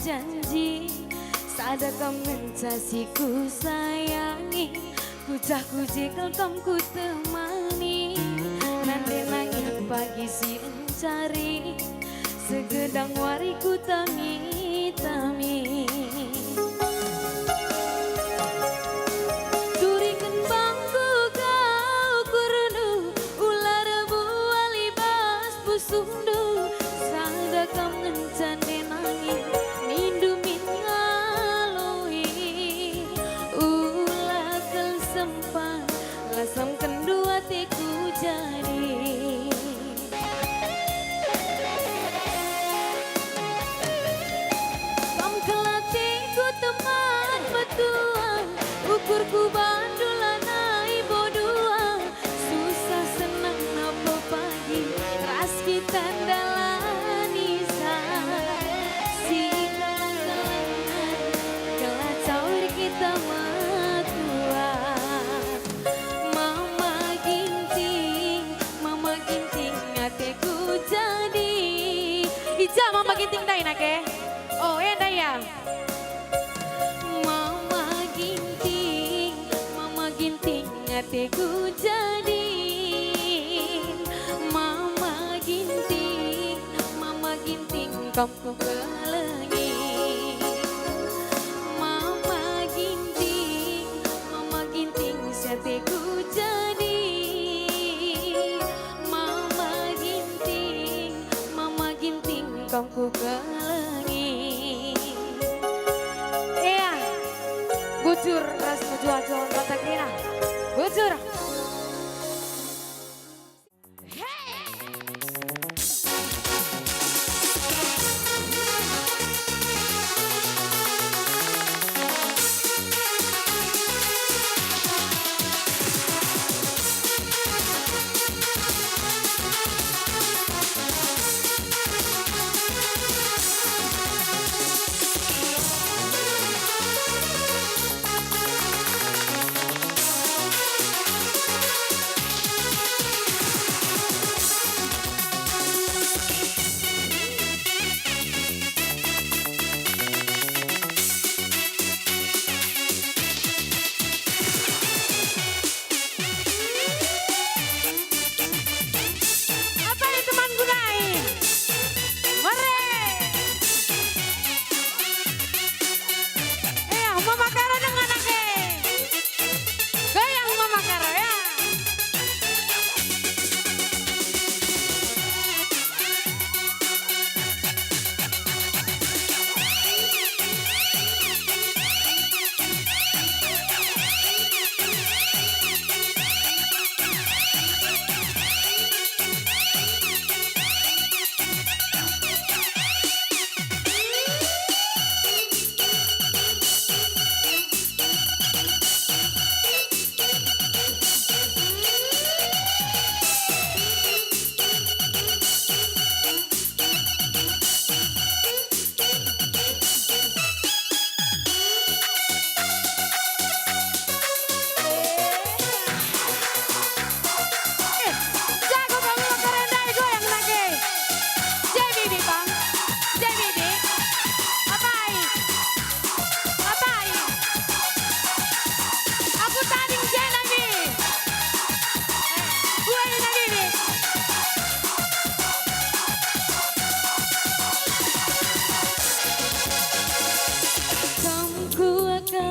janji sada kam mencasi ku sayangi kucah ku jekel kam ku temani nande nangin pagi si encari segedang wari ku tami-tami duri kembangku kau kurunu ular buali bas pusundu sada kam mencandi nangin nindu min ngalui ulah kel sempat lasam kendua tiku jadi kam kelatiku teman betua ukurku bandulanai bodua susah senang napa pagi ras kita dalani si kelang-kelangan kelacauir kita matua mama ginting hatiku jadi ija mama ginting dai nake oh ya daya mama ginting hatiku jadi mama ginting kamu kelengi mama ginting hatiku jadi mama ginting kamu kelengi iya bujur ras mujual kontak Rina bujur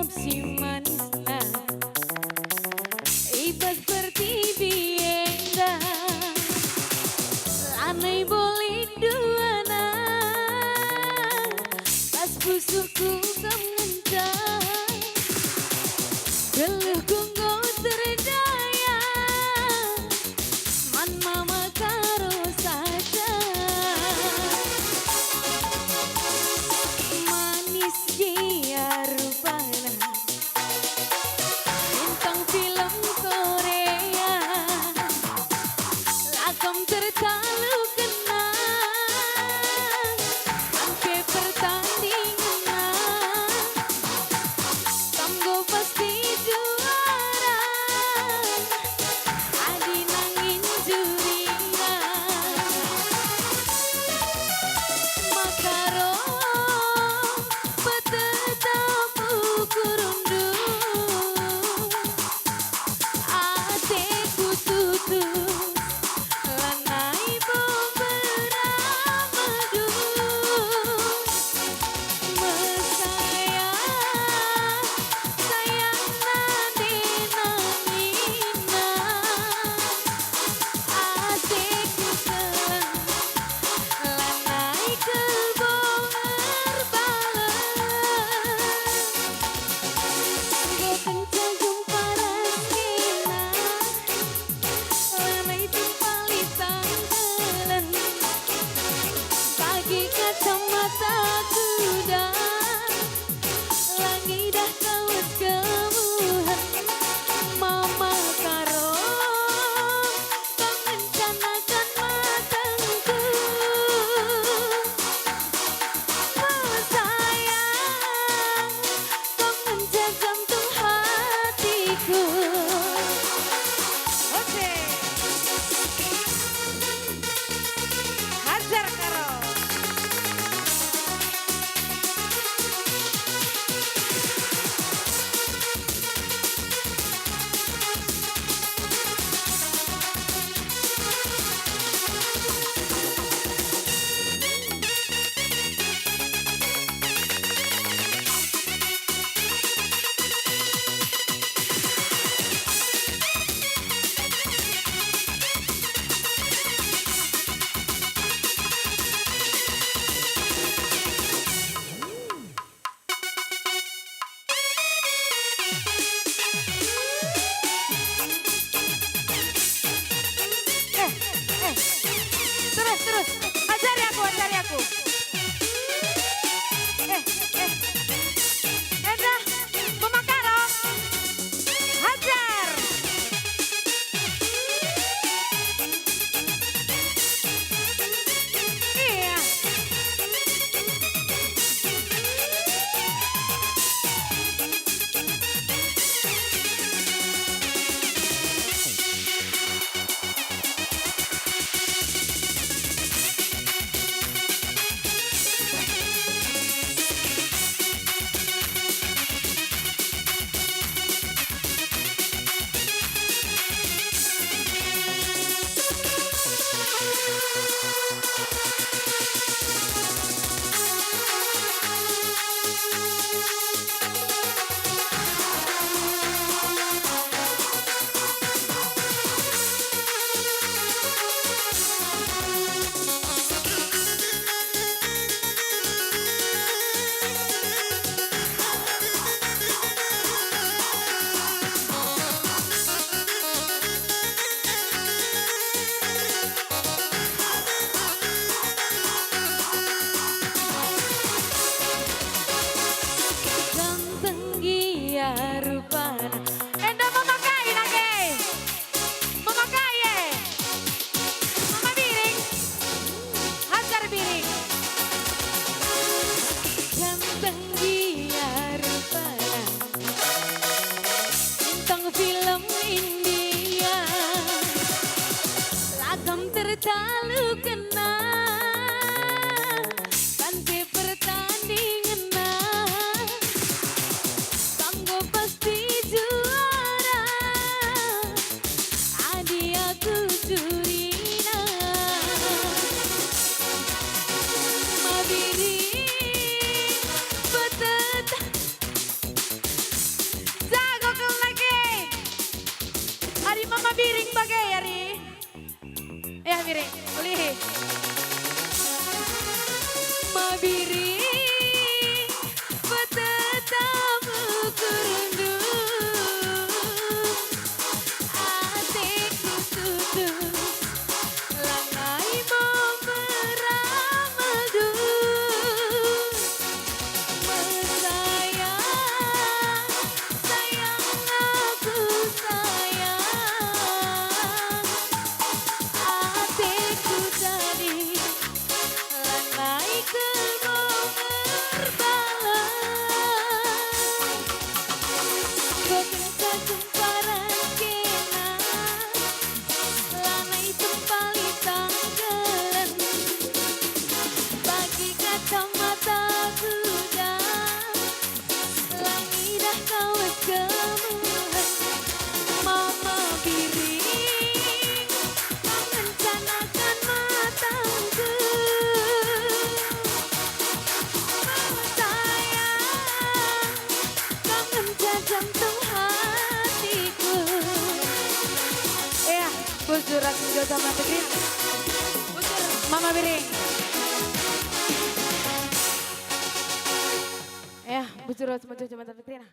si manisna ibas seperti bienda anai boleh duana pas busukku kemencah geluh kunggo terdaya man mama karo saja manis dia rupanya bintang film Korea lakam tertalu kenang sampai pertandingan tanggo pasti juara Bagi kacamata kuda langit dah kawat kemuhan mama karo kau rencanakan matangku mama sayang kau menjajam tuh hatiku. Oke hajar karo terus ajari aku Enda Mama Karo hajar iya ganteng gia rupana Enda memakai nage memakai mama biring hajar biring ganteng gia rupana bintang film India lagam tertalu kena tanpa pertandingan Tanggo pasti juara Adi aku Surina Mabiri Betet Jago kau lagi Hari mama biring bagai hari ya biring boleh Mabiri Betetamu kurundu Hatiku tutup Langaimu meramadu Sayang, sayang aku sayang Hatiku jadi langaiku kacamata kuda langit dah kawat kemuhan mama biring kau rencanakan matangku mama sayang kau menjajam tuh hatiku bujur aku sama tegrin mama biring bujur sama jembatan Fitrina.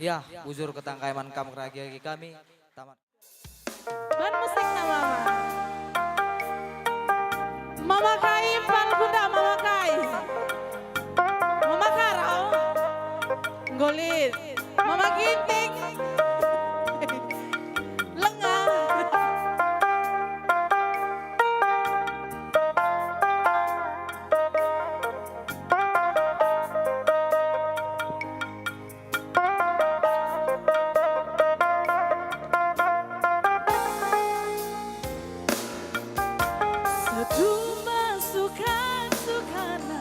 Ya, bujur ketangkaiman kam keragi kami. Taman. Ban musik na mama. Mama Kai palgunda mama Kai. Mama Karao. Golit. Mama Ginting. Lengah. Sedumba sukan-sukana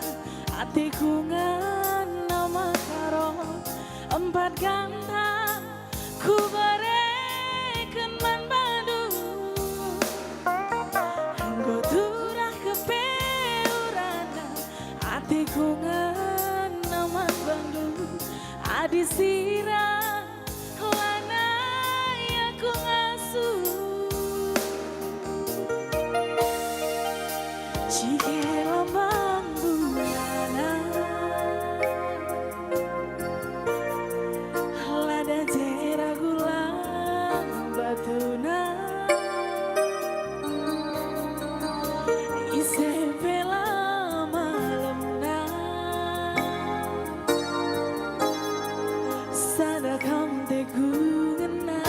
hatiku nama karo empat ganta ku bereken man badu nggo turah kepeurana hatiku nama bandu adi sirah wana aku ngasuh jika lambang bulanan lada jera gulang batuna ise bela malamna sadakam tegungena.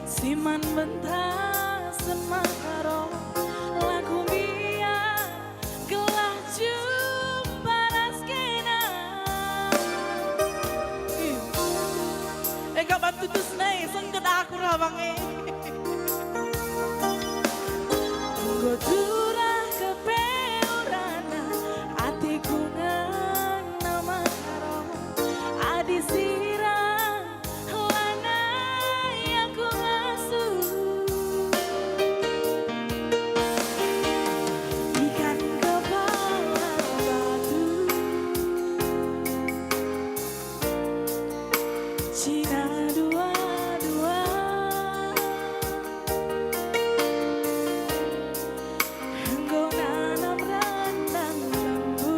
Siman bentar semakaro lagu mia gelah jumpa raskena gak bantu tus naik sengket aku rabange goturah kepeurana hatiku nama karo adi sirah wana yang ku ngasuh ikan kepala batu Cina dua-dua engkau nanam randang lembu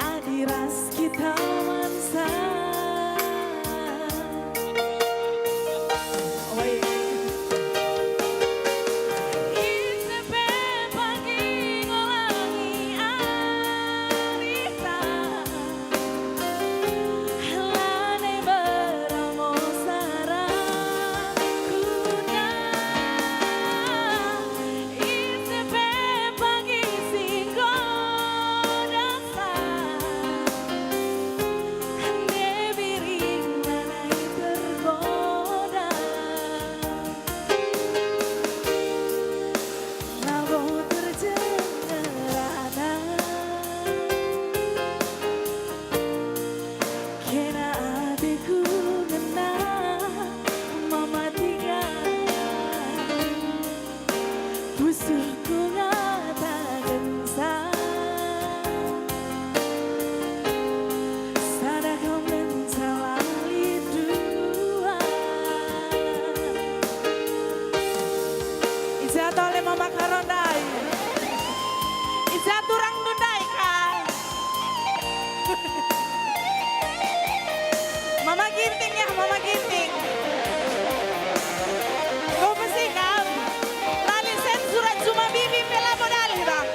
adiras kita mansa Isepe pagi ngolangi arita Lane beramo sarang kuda Isepe pagi singgo dasar Debiring nanai tergoda Labo terjenderana Kena adikku ngena Mama tinggal Busukku ngata gensa Sada kau mencalali dua Ijat oleh Mama Karondai Ijat turang dundai kan Mama Ginting ya Mama Ginting Kau mesti kan Lali sensurat cuma bibi pela modali bang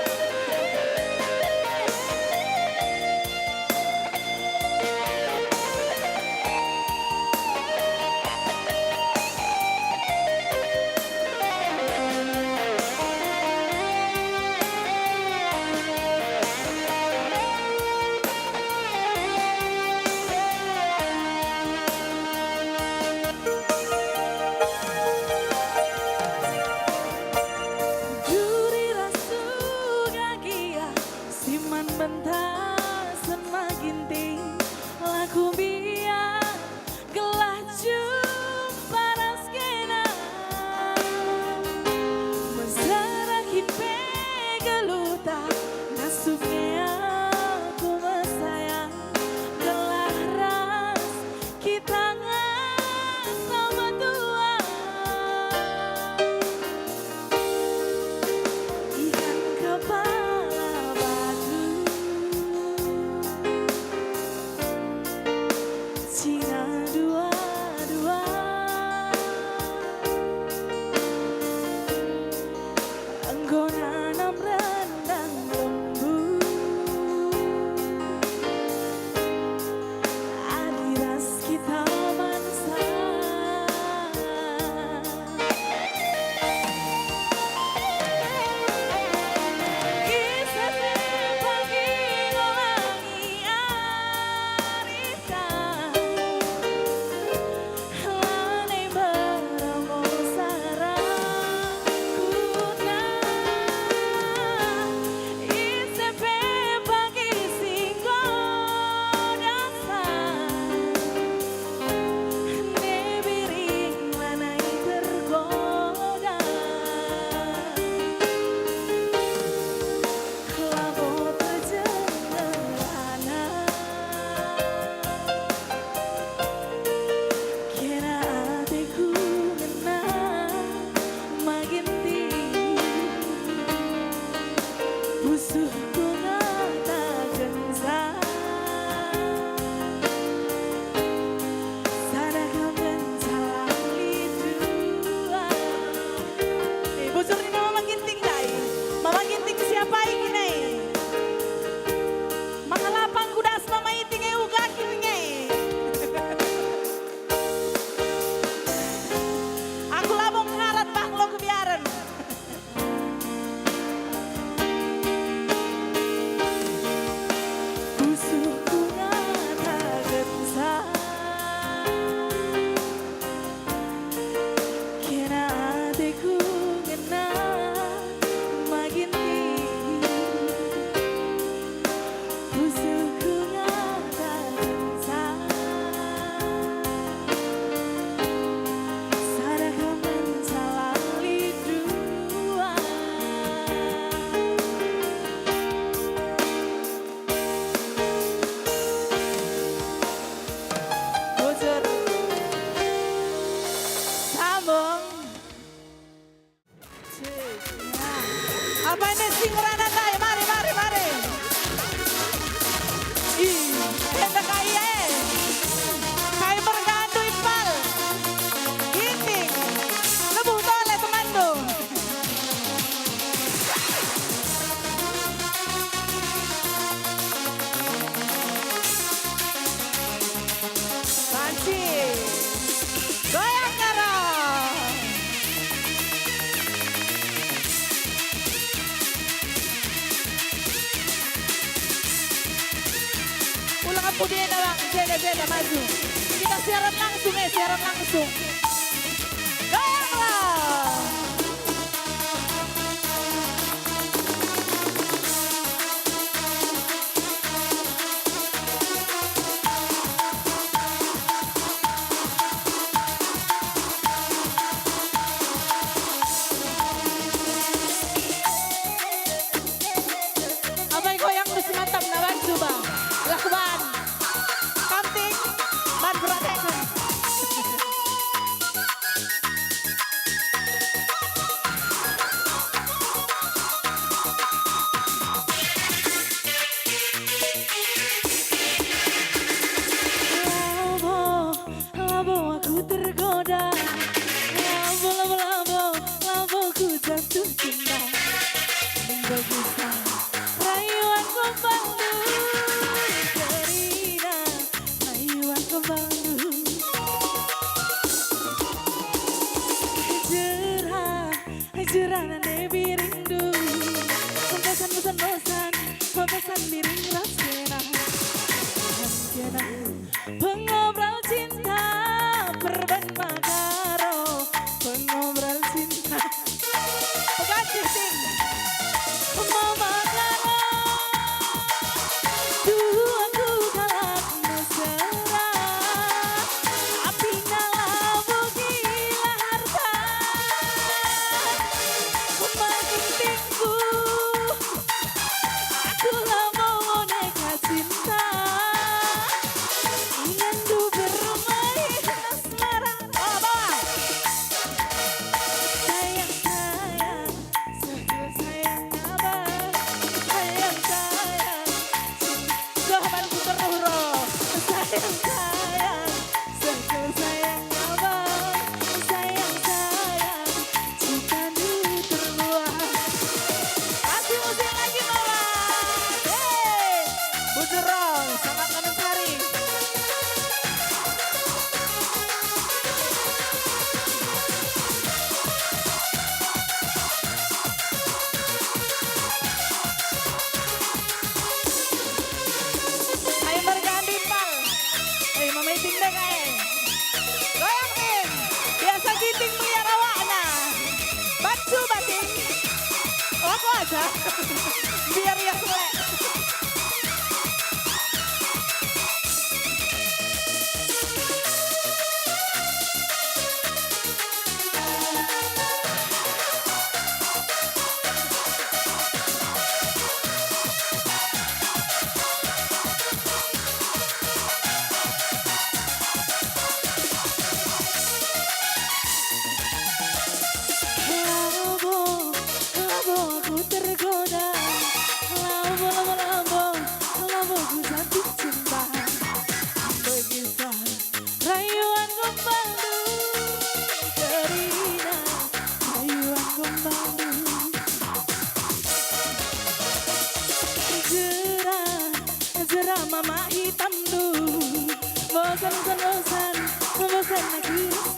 Lagu biar gelah jumpa raskena Enda kaya kaya bergandu ipal. Ginting. Lebih tole teman tuh. Mancis. Goyang garong. Ulang ang pudi na lang. Jeda, maju. Kita siaran langsung siaran langsung. Goyang lah. Abay goyang terus mantap na bang coba. Lakukan. Camping. Ban beratkan. Labo aku tergoda. Labo ku jatuh cinta. Baguslah rayuan pembantu Gerina, rayuan pembantu Jerah nebi rindu Pempesan miring rasena Pengobrol cinta Perban Magaro Pengobrol cinta Pegati sing Mama Clara, dulu aku kalah mesra, api nyala gila harta, makin tinggu, aku lah mau neka cinta, ingin du bermain asmara, bawa, sayang sayang abang. Sayang Johanku teruro sayang sayang abang sayang cinta di terluar kasih musik lagi mama Bujurong sama kanan sari ayo berganti pal ayo mama tinggal kain goyangin biasa giting melihara wana bantu bating oh aku aja biar ya selek Labo aku tergoda Labo ku jatuh cinta Begisah rayuan gombaldu Gerina rayuan gombaldu Jerah mama hitam du Bosan lagi